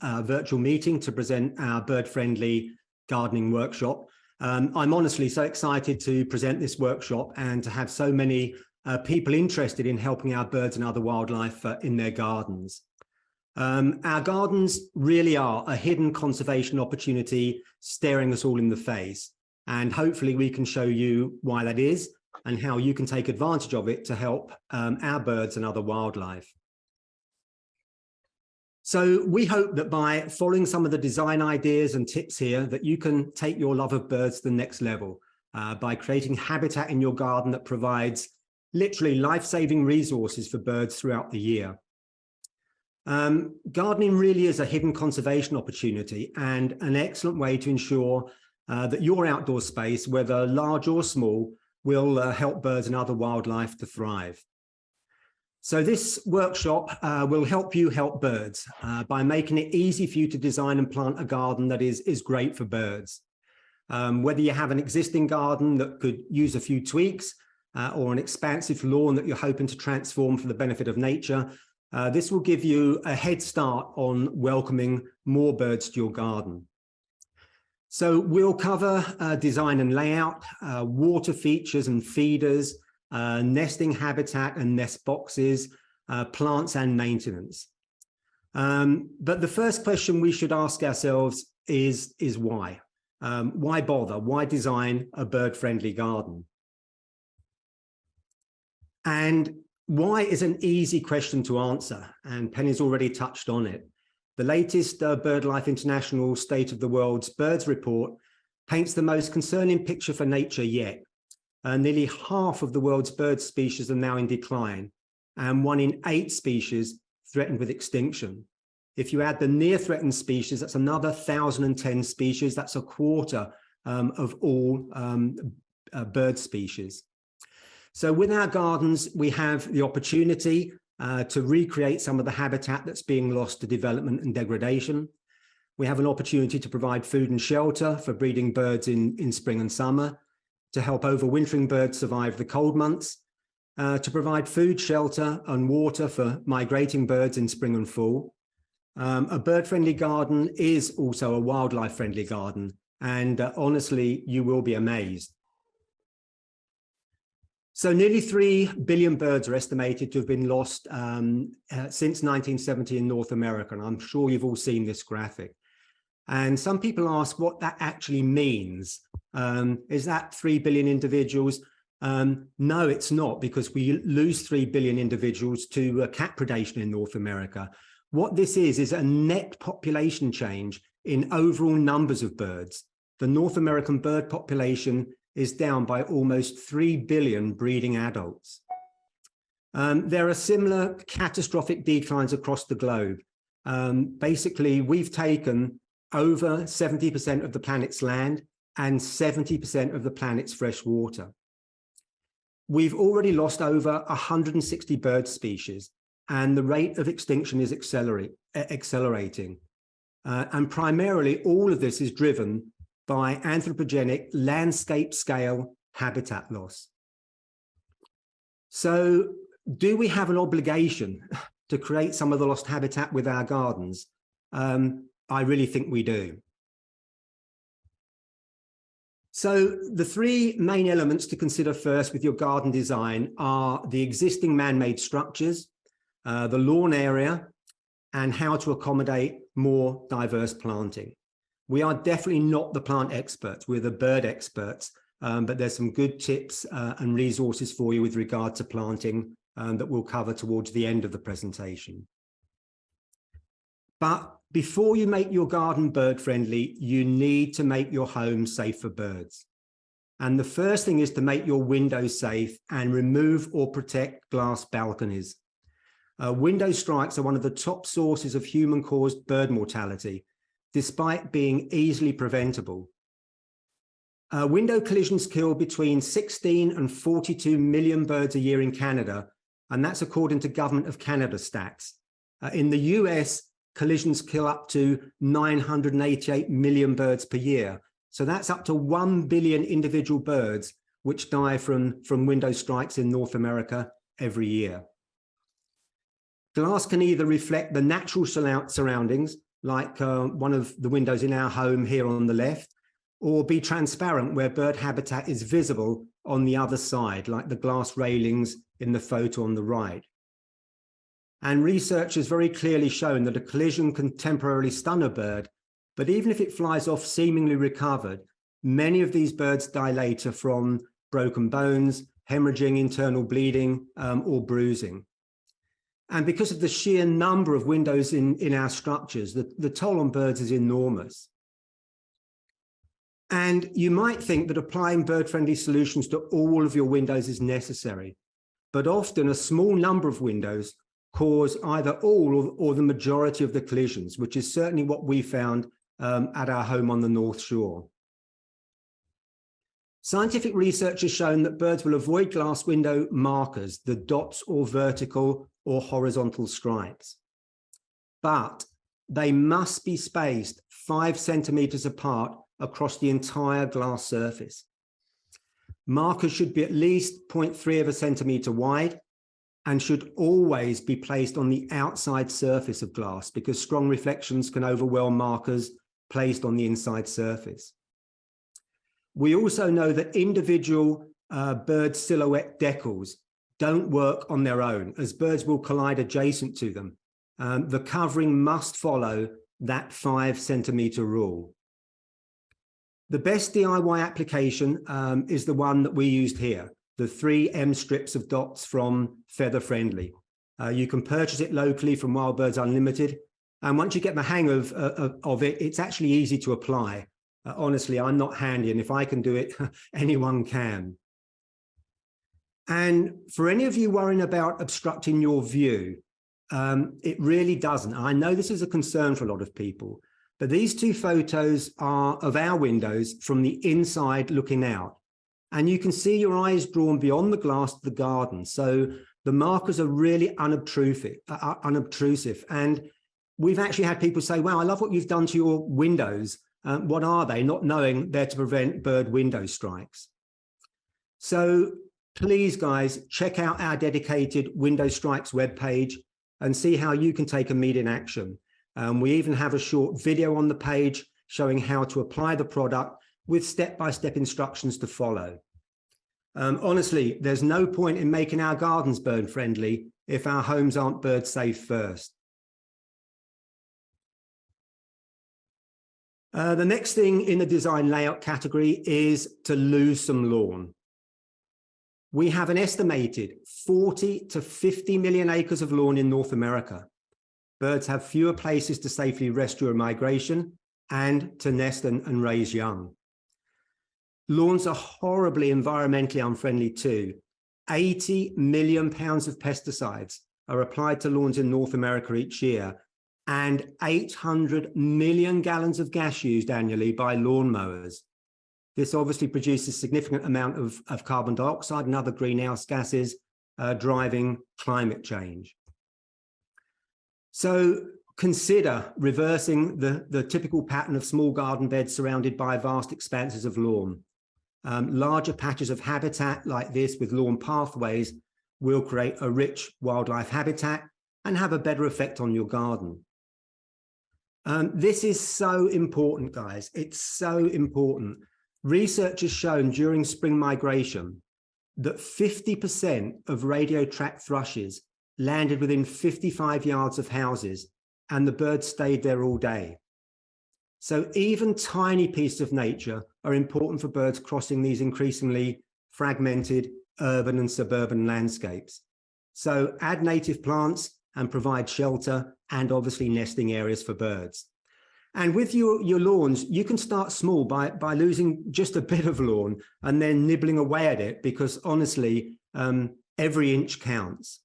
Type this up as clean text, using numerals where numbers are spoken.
virtual meeting to present our bird-friendly gardening workshop. I'm honestly so excited to present this workshop and to have so many people interested in helping our birds and other wildlife in their gardens. Our gardens really are a hidden conservation opportunity staring us all in the face. And hopefully we can show you why that is and how you can take advantage of it to help our birds and other wildlife. So we hope that by following some of the design ideas and tips here, that you can take your love of birds to the next level by creating habitat in your garden that provides literally life-saving resources for birds throughout the year. Gardening really is a hidden conservation opportunity and an excellent way to ensure that your outdoor space, whether large or small, will help birds and other wildlife to thrive. So this workshop will help you help birds by making it easy for you to design and plant a garden that is great for birds. Whether you have an existing garden that could use a few tweaks or an expansive lawn that you're hoping to transform for the benefit of nature, this will give you a head start on welcoming more birds to your garden. So we'll cover design and layout, water features and feeders, nesting habitat and nest boxes, plants and maintenance. But the first question we should ask ourselves is why? Why bother? Why design a bird-friendly garden? And why is an easy question to answer, and Penny's already touched on it. The latest BirdLife International State of the World's Birds report paints the most concerning picture for nature yet. Nearly half of the world's bird species are now in decline, and 1 in 8 species threatened with extinction. If you add the near-threatened species, that's another 1,010 species. That's a quarter of all bird species. So with our gardens, we have the opportunity to recreate some of the habitat that's being lost to development and degradation. We have an opportunity to provide food and shelter for breeding birds in spring and summer, to help overwintering birds survive the cold months, to provide food, shelter and water for migrating birds in spring and fall. A bird-friendly garden is also a wildlife-friendly garden, and honestly, you will be amazed. So nearly 3 billion birds are estimated to have been lost since 1970 in North America, and I'm sure you've all seen this graphic. And some people ask what that actually means. Is that 3 billion individuals? No, it's not, because we lose 3 billion individuals to cat predation in North America. What this is a net population change in overall numbers of birds. The North American bird population is down by almost 3 billion breeding adults. There are similar catastrophic declines across the globe. Basically, we've taken over 70% of the planet's land and 70% of the planet's fresh water. We've already lost over 160 bird species, and the rate of extinction is accelerating. And primarily, all of this is driven by anthropogenic landscape scale habitat loss. So do we have an obligation to create some of the lost habitat with our gardens? I really think we do. So the 3 main elements to consider first with your garden design are the existing man-made structures, the lawn area, and how to accommodate more diverse planting. We are definitely not the plant experts, we're the bird experts, but there's some good tips and resources for you with regard to planting that we'll cover towards the end of the presentation. But before you make your garden bird friendly, you need to make your home safe for birds. And the first thing is to make your windows safe and remove or protect glass balconies. Window strikes are one of the top sources of human-caused bird mortality, despite being easily preventable. Window collisions kill between 16 and 42 million birds a year in Canada, and that's according to Government of Canada stats. In the US, collisions kill up to 988 million birds per year. So that's up to 1 billion individual birds which die from window strikes in North America every year. Glass can either reflect the natural surroundings like one of the windows in our home here on the left, or be transparent where bird habitat is visible on the other side, like the glass railings in the photo on the right. And research has very clearly shown that a collision can temporarily stun a bird, but even if it flies off seemingly recovered, many of these birds die later from broken bones, hemorrhaging, internal bleeding, or bruising. And because of the sheer number of windows in our structures, the toll on birds is enormous. And you might think that applying bird-friendly solutions to all of your windows is necessary, but often a small number of windows cause either all or the majority of the collisions, which is certainly what we found at our home on the North Shore. Scientific research has shown that birds will avoid glass window markers, the dots or vertical or horizontal stripes, but they must be spaced 5 centimeters apart across the entire glass surface. Markers should be at least 0.3 of a centimeter wide and should always be placed on the outside surface of glass because strong reflections can overwhelm markers placed on the inside surface. We also know that individual bird silhouette decals don't work on their own, as birds will collide adjacent to them. The covering must follow that 5 centimeter rule. The best DIY application is the one that we used here, the 3 M strips of dots from Feather Friendly. You can purchase it locally from Wild Birds Unlimited, and once you get the hang of it, it's actually easy to apply. Honestly, I'm not handy, and if I can do it, anyone can. And for any of you worrying about obstructing your view, it really doesn't. I know this is a concern for a lot of people, but these 2 photos are of our windows from the inside looking out. And you can see your eyes drawn beyond the glass to the garden. So the markers are really unobtrusive. And we've actually had people say, wow, I love what you've done to your windows. What are they? Not knowing they're to prevent bird window strikes. So please, guys, check out our dedicated Window Strikes webpage and see how you can take immediate action. We even have a short video on the page showing how to apply the product with step-by-step instructions to follow. Honestly, there's no point in making our gardens bird friendly if our homes aren't bird safe first. The next thing in the design layout category is to lose some lawn. We have an estimated 40 to 50 million acres of lawn in North America. Birds have fewer places to safely rest during migration and to nest and raise young. Lawns are horribly environmentally unfriendly too. 80 million pounds of pesticides are applied to lawns in North America each year, and 800 million gallons of gas used annually by lawnmowers. This obviously produces a significant amount of carbon dioxide and other greenhouse gases, driving climate change. So consider reversing the typical pattern of small garden beds surrounded by vast expanses of lawn. Larger patches of habitat like this with lawn pathways will create a rich wildlife habitat and have a better effect on your garden. This is so important, guys. It's so important. Research has shown during spring migration that 50% of radio-tracked thrushes landed within 55 yards of houses, and the birds stayed there all day. So even tiny pieces of nature are important for birds crossing these increasingly fragmented urban and suburban landscapes. So add native plants and provide shelter and obviously nesting areas for birds. And with your lawns, you can start small by losing just a bit of lawn and then nibbling away at it, because honestly, every inch counts.